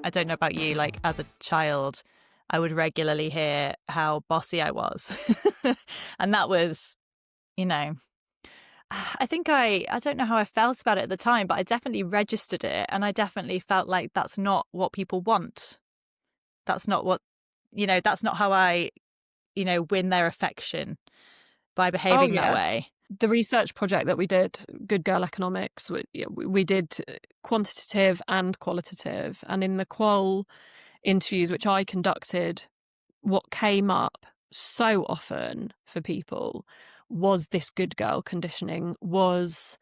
I don't know about you, like as a child, I would regularly hear how bossy I was. And that was, you know, I don't know how I felt about it at the time, but I definitely registered it. And I definitely felt like that's not what people want. That's not what, that's not how I, win their affection by behaving that way. The research project that we did, Good Girl Economics, we did quantitative and qualitative. And in the qual interviews, which I conducted, what came up so often for people was this good girl conditioning, was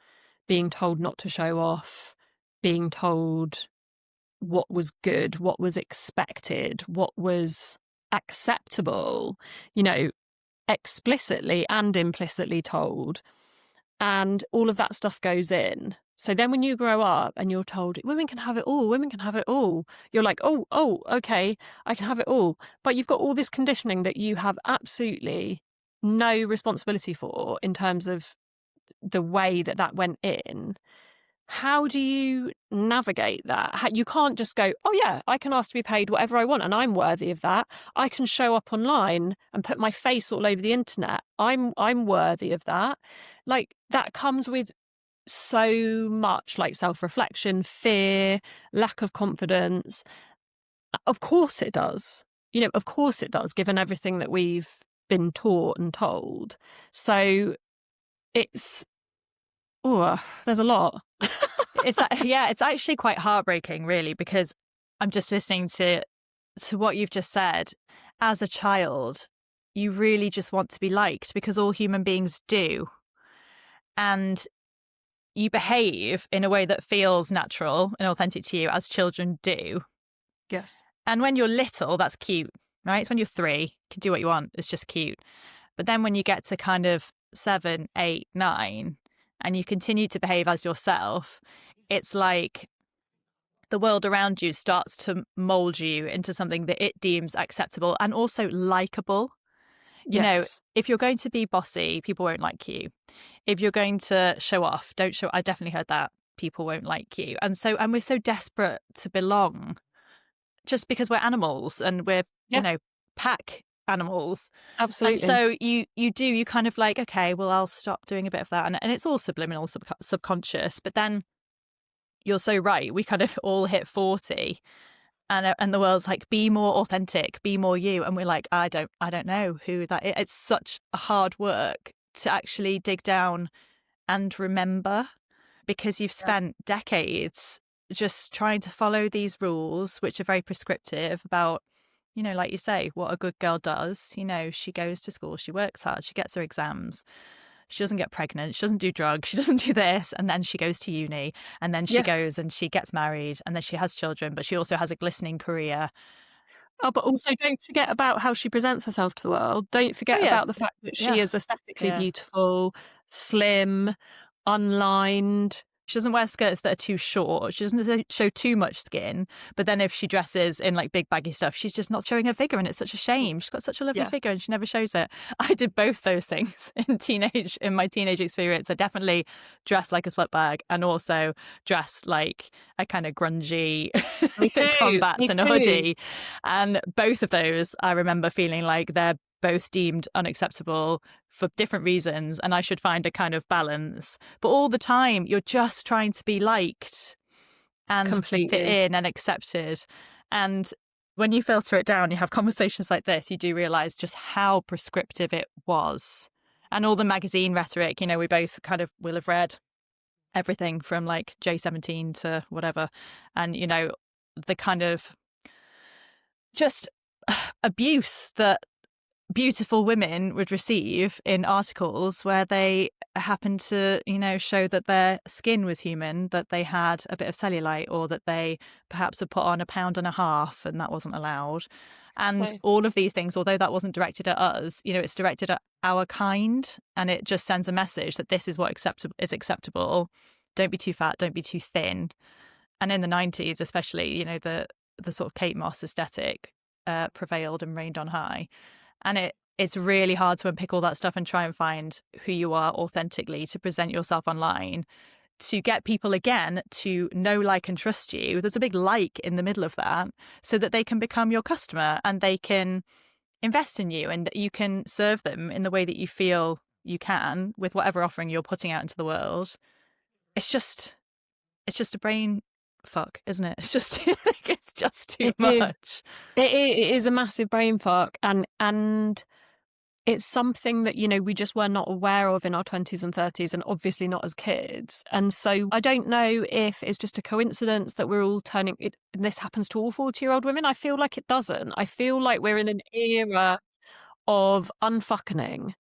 being told not to show off, being told what was good, what was expected, what was acceptable, explicitly and implicitly told. And all of that stuff goes in. So then when you grow up and you're told women can have it all, women can have it all, you're like, oh, okay, I can have it all. But you've got all this conditioning that you have absolutely no responsibility for in terms of the way that went in. How do you navigate that? You can't just go, oh yeah, I can ask to be paid whatever I want and I'm worthy of that. I can show up online and put my face all over the internet. I'm worthy of that. Like that comes with so much like self-reflection, fear, lack of confidence. Of course it does. Of course it does, given everything that we've been taught and told. So there's a lot. It's actually quite heartbreaking, really, because I'm just listening to what you've just said. As a child, you really just want to be liked because all human beings do. And you behave in a way that feels natural and authentic to you, as children do. Yes. And when you're little, that's cute, right? It's when you're 3, you can do what you want. It's just cute. But then when you get to kind of 7, 8, 9, and you continue to behave as yourself, it's like the world around you starts to mold you into something that it deems acceptable and also likable. If you're going to be bossy, people won't like you. If you're going to show off, don't show. I definitely heard that. People won't like you. And we're so desperate to belong just because we're animals and we're, pack animals. Absolutely. And so you kind of like, okay, well, I'll stop doing a bit of that. And it's all subliminal, subconscious. But then you're so right. We kind of all hit 40 and the world's like, be more authentic, be more you. And we're like, I don't know who that is. It's such a hard work to actually dig down and remember, because you've spent decades just trying to follow these rules, which are very prescriptive about, like you say, what a good girl does. She goes to school, she works hard, she gets her exams. She doesn't get pregnant. She doesn't do drugs. She doesn't do this. And then she goes to uni. And then she goes and she gets married. And then she has children. But she also has a glistening career. Oh, but also don't forget about how she presents herself to the world. Don't forget about the fact that she is aesthetically beautiful, slim, unlined. She doesn't wear skirts that are too short. She doesn't show too much skin. But then if she dresses in like big baggy stuff, she's just not showing her figure. And it's such a shame. She's got such a lovely figure and she never shows it. I did both those things in my teenage experience. I definitely dressed like a slut bag and also dressed like a kind of grungy combats and a hoodie. And both of those, I remember feeling like they're both deemed unacceptable for different reasons, and I should find a kind of balance. But all the time, you're just trying to be liked and fit in and accepted. And when you filter it down, you have conversations like this, you do realise just how prescriptive it was. And all the magazine rhetoric, we both will have read everything from like J17 to whatever. And, the kind of just abuse that beautiful women would receive in articles where they happened to, show that their skin was human, that they had a bit of cellulite, or that they perhaps had put on 1.5 pounds and that wasn't allowed. And all of these things, although that wasn't directed at us, it's directed at our kind, and it just sends a message that this is what is acceptable. Don't be too fat, don't be too thin. And in the 90s, especially, the sort of Kate Moss aesthetic prevailed and reigned on high. And it it's really hard to unpick all that stuff and try and find who you are authentically to present yourself online, to get people again to know, like, and trust you. There's a big like in the middle of that, so that they can become your customer and they can invest in you and that you can serve them in the way that you feel you can with whatever offering you're putting out into the world. It's just a brain fuck, isn't it? It's just too much. It is a massive brain fuck, and it's something that, you know, we just were not aware of in our 20s and 30s, and obviously not as kids. And so I don't know if it's just a coincidence that we're all turning it, and this happens to all 40-year-old women. I feel like it doesn't. I feel like we're in an era of unfuckening,